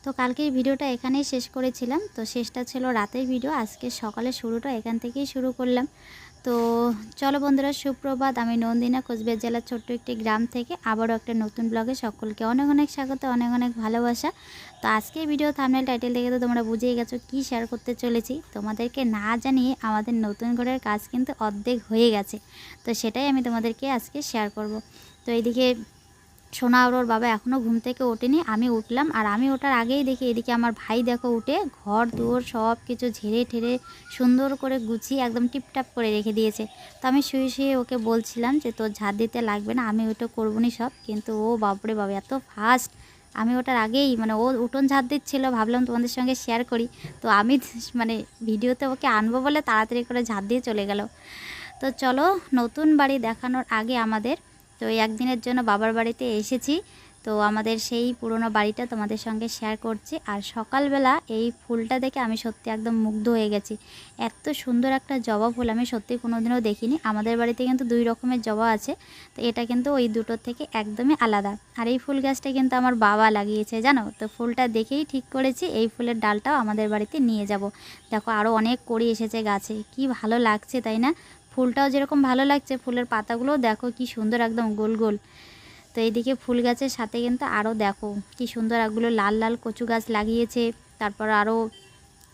তো কালকের ভিডিওটা এখানেই শেষ করেছিলাম। তো শেষটা ছিল রাতের ভিডিও, আজকে সকালে শুরুটা এখান থেকেই শুরু করলাম। তো চলো বন্ধুরা, সুপ্রভাত। আমি নন্দিনা, কোচবিহার জেলার ছোট্ট একটি গ্রাম থেকে আবারও একটা নতুন ব্লগে সকলকে অনেক অনেক স্বাগত, অনেক অনেক ভালোবাসা। তো আজকের ভিডিও থাম্বনেল টাইটেল দেখে তো তোমরা বুঝেই গেছো কি শেয়ার করতে চলেছি। তোমাদেরকে না জানিয়ে আমাদের নতুন ঘরের কাজ কিন্তু অর্ধেক হয়ে গেছে, তো সেটাই আমি তোমাদেরকে আজকে শেয়ার করব। তো এইদিকে সোনা আর ওর বাবা এখনও ঘুম থেকে ওঠেনি, আমি উঠলাম। আর আমি ওঠার আগেই দেখি এদিকে আমার ভাই দেখো উঠে ঘর দুয়ার সব কিছু ঝেড়ে ঠেড়ে সুন্দর করে গুছিয়ে একদম টিপটাপ করে রেখে দিয়েছে। তো আমি শুয়ে শুয়ে ওকে বলছিলাম যে তোর ঝাড় দিতে লাগবে না, আমি ওটা করবো নি সব। কিন্তু ও বাপরে বাবা এত ফাস্ট, আমি ওটার আগেই মানে ও উঠোন ঝাড় দিচ্ছিলো, ভাবলাম তোমাদের সঙ্গে শেয়ার করি। তো আমি মানে ভিডিওতে ওকে আনবো বলে তাড়াতাড়ি করে ঝাড় দিয়ে চলে গেল। তো চলো, নতুন বাড়ি দেখানোর আগে আমাদের তো এই একদিনের জন্য বাবার বাড়িতে এসেছি। তো আমাদের সেই পুরনো বাড়িটা তোমাদের সঙ্গে শেয়ার করছি। আর সকালবেলা এই ফুলটা দেখে আমি সত্যি একদম মুগ্ধ হয়ে গেছি। এত সুন্দর একটা জবা ফুল আমি সত্যি কোনোদিনও দেখিনি। আমাদের বাড়িতে কিন্তু দুই রকমের জবা আছে, তো এটা কিন্তু ওই দুটোর থেকে একদমই আলাদা। আর এই ফুল গাছটা কিন্তু আমার বাবা লাগিয়েছে জানো। তো ফুলটা দেখেই ঠিক করেছি এই ফুলের ডালটাও আমাদের বাড়িতে নিয়ে যাব। দেখো আরও অনেক কড়ি এসেছে গাছে, কি ভালো লাগছে তাই না। ফুলটাও যেরকম ভালো লাগছে, ফুলের পাতাগুলোও দেখো কি সুন্দর একদম গোল গোল। তো এইদিকে ফুল গাছের সাথে কিন্তু আরও দেখো কি সুন্দর এগুলো লাল লাল কচু গাছ লাগিয়েছে। তারপর আরও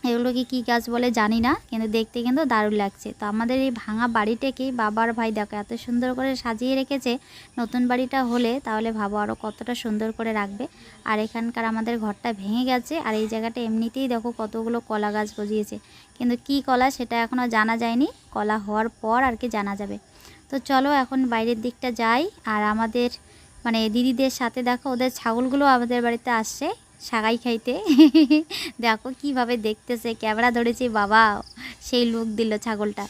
এগুলোকে কী গাছ বলে জানি না, কিন্তু দেখতে কিন্তু দারুণ লাগছে। তো আমাদের এই ভাঙা বাড়িটাকেই বাবার ভাই দেখো এত সুন্দর করে সাজিয়ে রেখেছে। নতুন বাড়িটা হলে তাহলে ভাবো আরও কতটা সুন্দর করে রাখবে। আর এখানকার আমাদের ঘরটা ভেঙে গেছে, আর এই জায়গাটা এমনিতেই দেখো কতগুলো কলা গাছ গজিয়েছে, কিন্তু কি কলা সেটা এখনও জানা যায়নি, কলা হওয়ার পর আর কি জানা যাবে। তো চলো এখন বাইরের দিকটা যাই। আর আমাদের মানে দিদিদের সাথে দেখো ওদের ছাগলগুলো আমাদের বাড়িতে আসছে সাগাই খাইতে। দেখো কিভাবে দেখতেছে, ক্যামেরা ধরেছি বাবা, সেই লুক দিল ছাগলটা।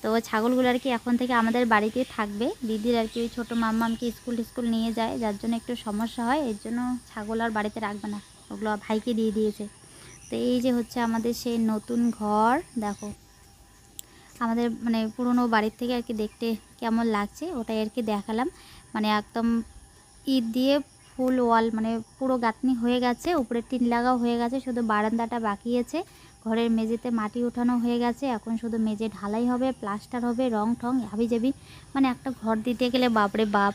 তো ছাগলগুলো আর কি এখন থেকে আমাদের বাড়িতেই থাকবে। দিদির আর কি ওই ছোটো মাম্মামকে স্কুল নিয়ে যায়, যার জন্য একটু সমস্যা হয়, এর জন্য ছাগল আর বাড়িতে রাখবে না, ওগুলো ভাইকে দিয়ে দিয়েছে। তো এই যে হচ্ছে আমাদের সেই নতুন ঘর, দেখো আমাদের মানে পুরনো বাড়ির থেকে আর কি দেখতে কেমন লাগছে ওটাই আর কি দেখালাম। মানে একদম ইট দিয়ে ফুল ওয়াল মানে পুরো গাঁথনি হয়ে গেছে, উপরে টিন লাগাও হয়ে গেছে, শুধু বারান্দাটা বাকি আছে। ঘরের মেঝেতে মাটি ওঠানো হয়ে গেছে, এখন শুধু মেঝে ঢালাই হবে, প্লাস্টার হবে, রং ঠং হাবিজাবি। মানে একটা ঘর দিতে গেলে বাপরে বাপ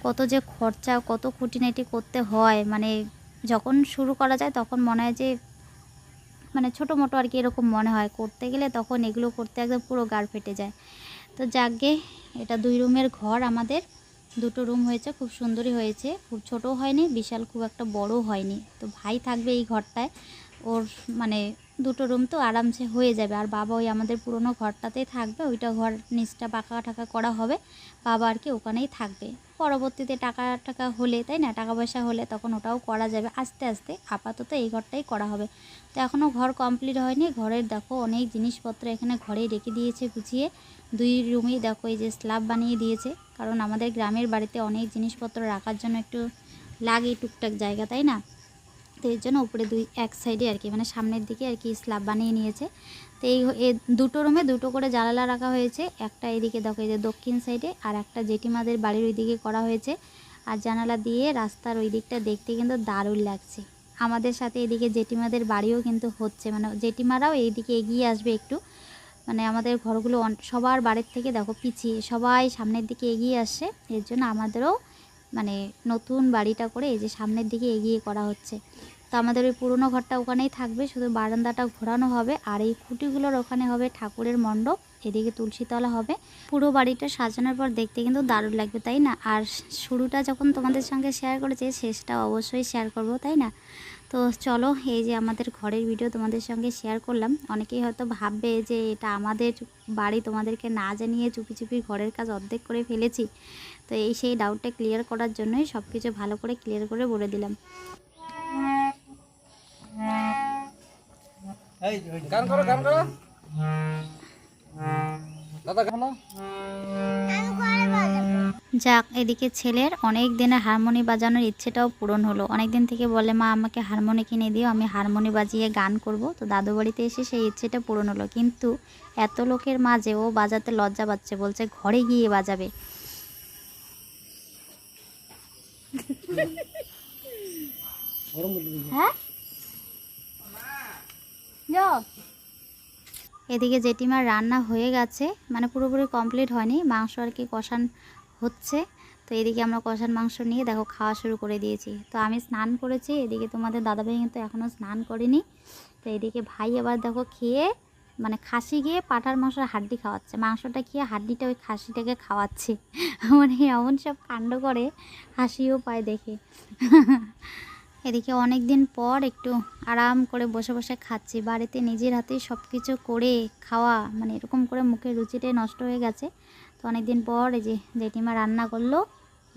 কত যে খরচা, কত খুঁটিনাটি করতে হয়। মানে যখন শুরু করা যায় তখন মনে হয় যে মানে ছোটো মোটো আর কি এরকম মনে হয়, করতে গেলে তখন এগুলো করতে একদম পুরো গাড় ফেটে যায়। তো যাকগে, এটা 2 রুমের ঘর আমাদের, 2টো রুম হয়েছে, খুব সুন্দরই হয়েছে, খুব ছোটও হয়নি, বিশাল খুব একটা বড়ও হয়নি। তো ভাই থাকবে এই ঘরটায়, ওর মানে 2টো রুম তো আরামসে হয়ে যাবে। আর বাবা ওই আমাদের পুরনো ঘরটাতেই থাকবে, ওইটা ঘর নিচটা পাকা টাকা করা হবে, বাবা আর কি ওখানেই থাকবে। পরবর্তীতে টাকা টাকা হলে তাই না, টাকা পয়সা হলে তখন ওটাও করা যাবে আস্তে আস্তে, আপাতত এই ঘরটাই করা হবে। তো এখনও ঘর কমপ্লিট হয়নি, ঘরের দেখো অনেক জিনিসপত্র এখানে ঘরেই রেখে দিয়েছে গুছিয়ে। 2 রুমেই দেখো এই যে স্ল্যাব বানিয়ে দিয়েছে, কারণ আমাদের গ্রামের বাড়িতে অনেক জিনিসপত্র রাখার জন্য একটু লাগে টুকটাক জায়গা তাই না। তো এর জন্য উপরে এক সাইডে আর কি মানে সামনের দিকে আর কি স্ল্যাব বানিয়ে নিয়েছে। তো এই 2টো রুমে 2টো করে জানালা রাখা হয়েছে, একটা এদিকে দেখো এই যে দক্ষিণ সাইডে, আর একটা জেঠিমাদের বাড়ির ওই দিকে করা হয়েছে। আর জানালা দিয়ে রাস্তার ওই দিকটা দেখতে কিন্তু দারুণ লাগছে। আমাদের সাথে এদিকে জেঠিমাদের বাড়িও কিন্তু হচ্ছে, মানে জেঠিমারাও এইদিকে এগিয়ে আসবে একটু। মানে আমাদের ঘরগুলো সবার বাড়ির থেকে দেখো পিছিয়ে, সবাই সামনের দিকে এগিয়ে আসছে, এর জন্য আমাদেরও মানে নতুন বাড়িটা করে এই যে সামনের দিকে এগিয়ে করা হচ্ছে। তো আমাদের ওই পুরনো ঘরটা ওখানেই থাকবে, শুধু বারান্দাটা ঘোরানো হবে। আর এই খুঁটিগুলোর ওখানে হবে ঠাকুরের মণ্ডপ, এদিকে তুলসীতলা হবে। পুরো বাড়িটা সাজানোর পর দেখতে কিন্তু দারুণ লাগবে তাই না। আর শুরুটা যখন তোমাদের সঙ্গে শেয়ার করেছি, শেষটা অবশ্যই শেয়ার করব তাই না। তো চলো, এই যে আমাদের ঘরের ভিডিও তোমাদের সঙ্গে শেয়ার করলাম। অনেকেই হয়তো ভাববে যে এটা আমাদের বাড়ি, তোমাদেরকে না জানিয়ে চুপি চুপি ঘরের কাজ অর্ধেক করে ফেলেছি। তো এই সেই ডাউটটা ক্লিয়ার করার জন্যই সব কিছু ভালো করে ক্লিয়ার করে বলে দিলাম। গান করো দাদা গান। যাক, এদিকে ছেলের অনেক দিনের হারমোনি বাজানোর ইচ্ছেটাও পূরণ হলো। অনেক দিন থেকে বলে মা আমাকে হারমোনি কিনে দিও, আমি হারমোনি বাজিয়ে গান করব। তো দাদু বাড়িতে এসে সেই ইচ্ছেটা পূরণ হলো, কিন্তু এত লোকের মাঝে ও বাজাতে লজ্জা পাচ্ছে, বলছে ঘরে গিয়ে বাজাবে। হ্যাঁ এদিকে জেঠিমার রান্না হয়ে গেছে, মানে পুরোপুরি কমপ্লিট হয়নি, মাংস আর কি কষান হচ্ছে। তো এদিকে আমরা কষান মাংস নিয়ে দেখো খাওয়া শুরু করে দিয়েছি। তো আমি স্নান করেছি, এদিকে তোমাদের দাদাভাই কিন্তু এখনও স্নান করেনি। তো এদিকে ভাই আবার দেখো খেয়ে মানে খাসি গিয়ে পাঁঠার মাংসের হাড্ডি খাওয়াচ্ছে, মাংসটা খেয়ে হাড্ডিটা ওই খাসিটাকে খাওয়াচ্ছে। মানে এমন সব কাণ্ড করে, হাসিও পায় দেখে। এদিকে অনেক দিন পর একটু আরাম করে বসে বসে খাচ্ছি, বাড়িতে নিজের হাতেই সব কিছু করে খাওয়া, মানে এরকম করে মুখের রুচিটাই নষ্ট হয়ে গেছে। তো অনেক দিন পর এই যে জেঠিমা রান্না করলো,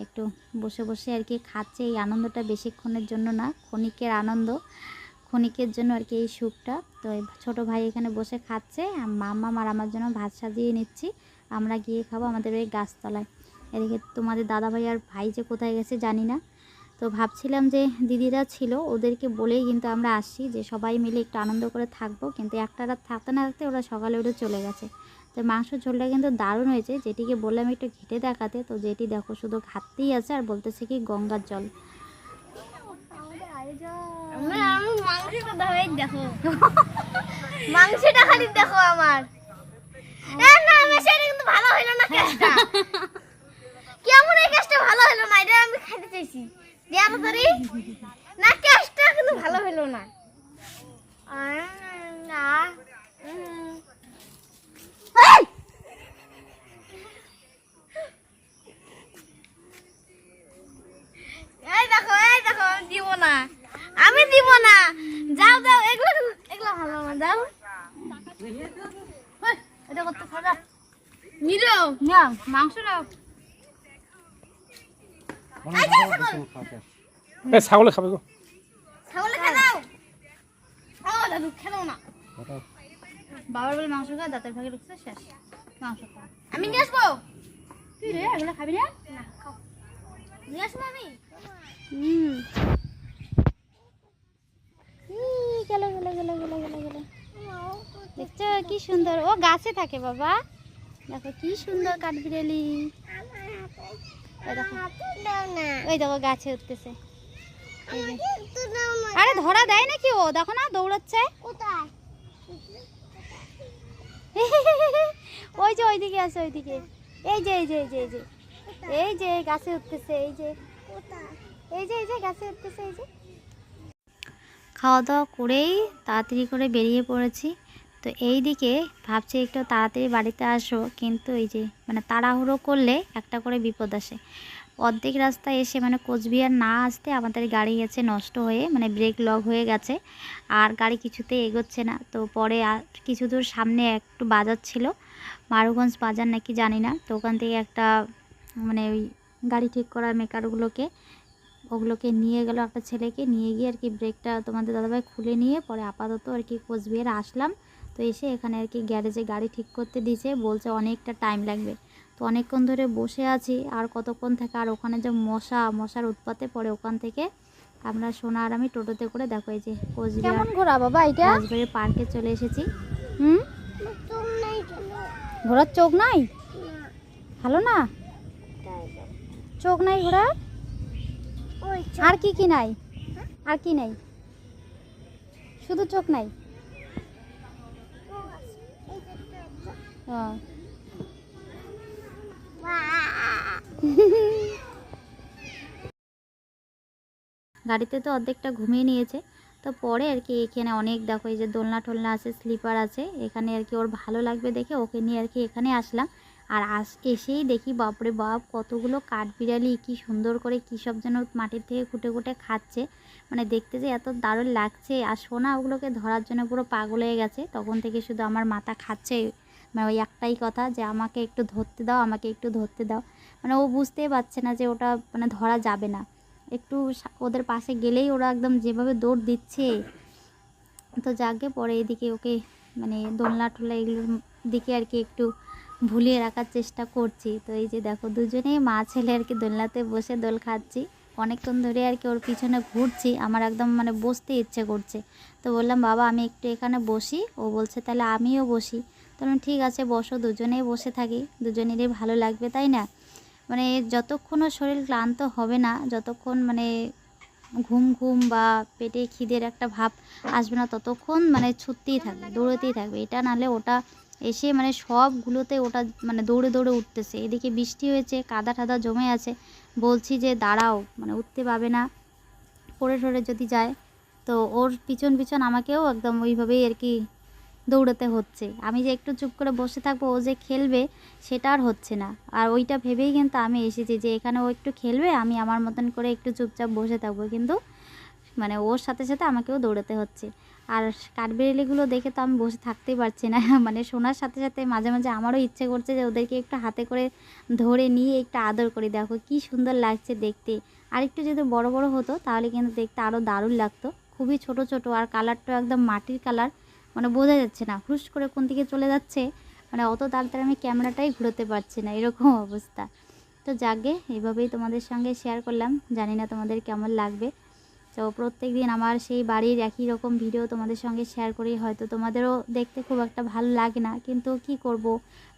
একটু বসে বসে আর কি খাচ্ছে। এই আনন্দটা বেশিক্ষণের জন্য না, ক্ষণিকের আনন্দ, ক্ষণিকের জন্য আর কি এই সুখটা। তো এই ছোটো ভাই এখানে বসে খাচ্ছে, মাম্মা আর আমার জন্য ভাত সাজিয়ে নিচ্ছি, আমরা গিয়ে খাবো আমাদের ওই গাছতলায়। এদিকে তোমাদের দাদাভাই আর ভাই যে কোথায় গেছে জানি না। তো ভাবছিলাম যে দিদিরা ছিল, ওদেরকে বলেই কিন্তু আমরা আসছি যে সবাই মিলে একটু আনন্দ করে থাকবো, কিন্তু একটা রাত থাকতে না থাকতে ওরা সকালে উঠে চলে গেছে। তো মাংস ঝোলটা কিন্তু দারুণ হয়েছে, যেটিকে বললাম একটু ঘেটে দেখাতে, তো যেটি দেখো শুধু ঘাটতেই আছে আর বলতেছে কি গঙ্গার জল। মাংসটা খালি দেখো আমার। কিন্তু ভালো হইলো না কেসটা। কেমন এই কেসটা ভালো হইলো না, এটা আমি খাইতে চাইছি। তাড়াতাড়ি না, কেসটা কিন্তু ভালো হইলো না। না এই দেখো আমি দিব না, আমি দিব না। যাও যাও, এগুলো এগুলো ভালো না, যাও। এটা করতে খাবে নিলো না, মাংস নাও। ছাগলে খাবে গো। ছাগলে খাও। ও দাদু খেলো না। বাবার বলে মাংস খা, দাঁতের ভাগে ঢুকছে, শেষ মাংস খা। আমি নিয়ে আসবো। তুই রে এগুলো খাবি না? না খাও, নিয়ে আসবো আমি। গেল গেল গেল গেল গেল গেল। দেখছো কি সুন্দর, ও গাছে থাকে বাবা, দেখো কি সুন্দর কাঠবিড়ালি। ওই দেখো গাছে উঠতেছে। আরে ধরা দেয় নাকি, ও দেখো না দৌড়াচ্ছে। ওই যে ওইদিকে আছে, ওইদিকে। এই যে এই যে এই যে এই যে এই যে গাছে উঠতেছে, এই যে এই যে এই যে গাছে উঠতেছে, এই যে। খাওয়া দাওয়া করেই তাড়াতাড়ি করে বেরিয়ে পড়েছি। তো এই দিকে ভাবছি একটু তাড়াতাড়ি বাড়িতে আসো, কিন্তু এই যে মানে তাড়াহুড়ো করলে একটা করে বিপদ আসে। অর্ধেক রাস্তায় এসে মানে কোচবিহার না আসতে আমাদের গাড়ি গেছে নষ্ট হয়ে, মানে ব্রেক লক হয়ে গেছে, আর গাড়ি কিছুতেই এগোচ্ছে না। তো পরে আর কিছু দূর সামনে একটু বাজার ছিল, মারুগঞ্জ বাজার নাকি জানি না, তো ওখান থেকে একটা মানে ওই গাড়ি ঠিক করার ওগুলোকে নিয়ে গেল একটা ছেলেকে, নিয়ে গিয়ে আর কি ব্রেকটা তোমাদের দাদাভাই খুলে নিয়ে পরে আপাতত আর কি কোচবিহার আসলাম। তো এসে এখানে আর কি গ্যারেজে গাড়ি ঠিক করতে দিয়েছে, বলছে অনেকটা টাইম লাগবে। তো অনেকক্ষণ ধরে বসে আছি, আর কতক্ষণ থেকে, আর ওখানে যে মশার উৎপাতে পরে ওখান থেকে আমরা সোনা আর আমি টোটোতে করে দেখো এই যে কোচবিহার ঘোরা বাবা এটা রাজবাড়ির পার্কে চলে এসেছি। ঘোড়ার চোখ নাই, ভালো না চোখ নাই ঘোড়ার। আর কি কি নাই, আর কি নাই, শুধু চোখ নাই। গাড়িতে তো অর্ধেকটা ঘুমিয়ে নিয়েছে। তো পরে আর কি এখানে অনেক দেখো এই যে দোলনা টোলনা আছে, স্লিপার আছে, এখানে আর কি ওর ভালো লাগবে দেখে ওকে নিয়ে আর কি এখানে আসলাম। আর এসেই দেখি বাপরে বাপ কতগুলো কাঠবিড়ালি, কি সুন্দর করে কী সব যেন মাটির থেকে খুঁটে খুঁটে খাচ্ছে, মানে দেখতে যে এত দারুণ লাগছে। আর সোনা ওগুলোকে ধরার জন্য পুরো পাগল হয়ে গেছে, তখন থেকে শুধু আমার মাথা খাচ্ছে, মানে ওই একটাই কথা যে আমাকে একটু ধরতে দাও, আমাকে একটু ধরতে দাও। মানে ও বুঝতেই পারছে না যে ওটা মানে ধরা যাবে না, একটু ওদের পাশে গেলেই ওরা একদম যেভাবে দৌড় দিচ্ছে। তো যাকে পরে এদিকে ওকে মানে দোলনা টোলা এগুলোর দিকে আর কি একটু ভুলিয়ে রাখার চেষ্টা করছি। তো এই যে দেখো দুজনেই মা ছেলে আর কি দোলনাতে বসে দোল খাচ্ছি, অনেকক্ষণ ধরে আর কি ওর পিছনে ঘুরছি, আমার একদম মানে বসতে ইচ্ছে করছে। তো বললাম বাবা আমি একটু এখানে বসি, ও বলছে তাহলে আমিও বসি। তাহলে ঠিক আছে বসো, দুজনেই বসে থাকি, দুজনেরই ভালো লাগবে তাই না। মানে যতক্ষণ ওর শরীর ক্লান্ত হবে না, যতক্ষণ মানে ঘুম ঘুম বা পেটে খিদের একটা ভাব আসবে না ততক্ষণ মানে ছুটতেই থাকবে, দৌড়াতেই থাকবে, এটা নাহলে ওটা এসে মানে সবগুলোতে ওটা মানে দৌড়ে দৌড়ে উঠতেছে। এদিকে বৃষ্টি হয়েছে, কাদা টাদা জমে আছে, বলছি যে দাঁড়াও, মানে উঠতে পাবে না, পড়ে টরে যদি যায়। তো ওর পিছন পিছন আমাকেও একদম ওইভাবেই আর কি দৌড়াতে হচ্ছে। আমি যে একটু চুপ করে বসে থাকবো, ও যে খেলবে সেটা আর হচ্ছে না। আর ওইটা ভেবেই কিন্তু আমি এসেছি যে এখানে ও একটু খেলবে, আমি আমার মতন করে একটু চুপচাপ বসে থাকবো, কিন্তু মানে ওর সাথে সাথে আমাকেও দৌড়াতে হচ্ছে। আর কাঠবিড়ালিগুলো দেখে তো আমি বসে থাকতেই পারছি না মানে শোনার সাথে সাথে মাঝে মাঝে আমারও ইচ্ছে করছে যে ওদেরকে একটু হাতে করে ধরে নিয়ে একটু আদর করে, দেখো কি সুন্দর লাগছে দেখতে। আর একটু যদি বড় বড় হতো তাহলে কিন্তু দেখতে আরও দারুণ লাগতো। খুবই ছোট ছোট, আর কালারটা একদম মাটির কালার, মানে বোঝা যাচ্ছে না হুস করে কোন দিকে চলে যাচ্ছে, মানে অত তাড়াতাড়ি আমি ক্যামেরাটাই ঘুরোতে পারছি না, এরকম অবস্থা। তো যাকগে, এইভাবেই তোমাদের সঙ্গে শেয়ার করলাম, জানি না তোমাদের কেমন লাগবে। তো প্রত্যেক দিন আমার সেই বাড়ির একই রকম ভিডিও তোমাদের সঙ্গে শেয়ার করি, হয়তো তোমাদেরও দেখতে খুব একটা ভালো লাগে না, কিন্তু কি করব,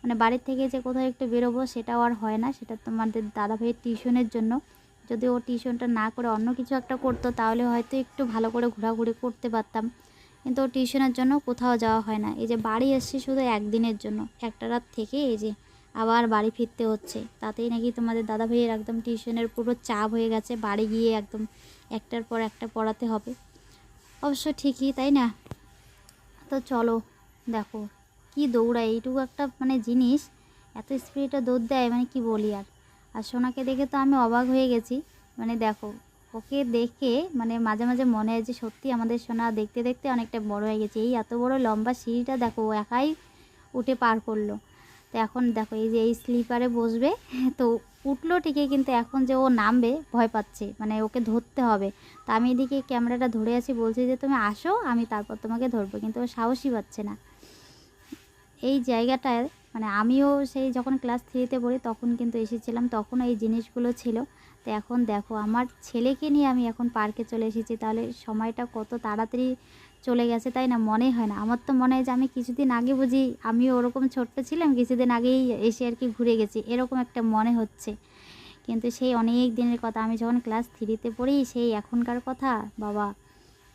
মানে বাড়ির থেকে যে কোথাও একটু বেরোবো সেটাও আর হয় না। সেটা তোমাদের দাদাভাইয়ের টিউশনের জন্য, যদি ও টিউশনটা না করে অন্য কিছু একটা করতো তাহলে হয়তো একটু ভালো করে ঘোরাঘুরি করতে পারতাম, কিন্তু ও টিউশনের জন্য কোথাও যাওয়া হয় না। এই যে বাড়ি এসছি শুধু একদিনের জন্য, একটা রাত থেকে এই যে আবার বাড়ি ফিরতে হচ্ছে, তাতেই নাকি তোমাদের দাদাভাইয়ের একদম টিউশনের পুরো চাপ হয়ে গেছে, বাড়ি গিয়ে একদম একটার পর একটা পড়াতে হবে। অবশ্য ঠিকই, তাই না? তো চলো, দেখো কি দৌড়ায়, এইটুকু একটা মানে জিনিস এত স্পিডে দৌড় দেয়, মানে কি বলি আর। আর সোনাকে দেখে তো আমি অবাক হয়ে গেছি, মানে দেখো ওকে দেখে মানে মাঝে মাঝে মনে হয় যে সত্যি আমাদের সোনা দেখতে দেখতে অনেকটা বড় হয়ে গেছে। এই এত বড় লম্বা সিঁড়িটা দেখো ও একাই উঠে পার করলো। তো এখন দেখো এই যে এই স্লিপারে বসবে, তো উঠলো ঠিকই, কিন্তু এখন যে ও নামবে ভয় পাচ্ছে, মানে ওকে ধরতে হবে। তো আমি এদিকে ক্যামেরাটা ধরে আছি, বলছি যে তুমি আসো আমি তারপর তোমাকে ধরবো, কিন্তু ও সাহসই পাচ্ছে না। এই জায়গাটায় মানে আমিও সেই যখন ক্লাস 3-তে পড়ি তখন কিন্তু এসেছিলাম, তখন এই জিনিসগুলো ছিল। তো এখন দেখো আমার ছেলেকে নিয়ে আমি এখন পার্কে চলে এসেছি, তাহলে সময়টা কত তাড়াতাড়ি চলে গেছে, তাই না? মনে হয় না, আমার তো মনে হয় যে আমি কিছুদিন আগে বুঝি আমিও ওরকম ছোট্ট ছিলাম, কিছুদিন আগেই এসে আর কি ঘুরে গেছি, এরকম একটা মনে হচ্ছে। কিন্তু সেই অনেক দিনের কথা, আমি যখন ক্লাস 3-তে পড়ি সেই এখনকার কথা, বাবা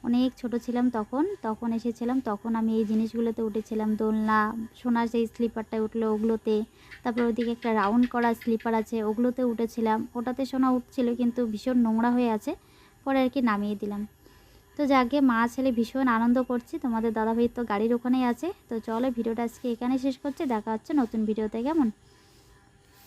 অনেক ছোট ছিলাম তখন, তখন এসেছিলাম, তখন আমি এই জিনিসগুলোতে উঠেছিলাম, দোলনা, সোনার সেই স্লিপারটায় উঠলো ওগুলোতে, তারপর ওদিকে একটা রাউন্ড করা স্লিপার আছে ওগুলোতে উঠেছিলাম, ওটাতে সোনা উঠছিল কিন্তু ভীষণ নোংরা হয়ে আছে, পরে আর কি নামিয়ে দিলাম। তো যাকে মা ছেলে ভীষণ আনন্দ করছি, তোমাদের দাদাভাই তো গাড়ির ওখানেই আছে। তো চলো ভিডিওটা আজকে এখানে শেষ করছি, দেখা হচ্ছে নতুন ভিডিওতে, কেমন?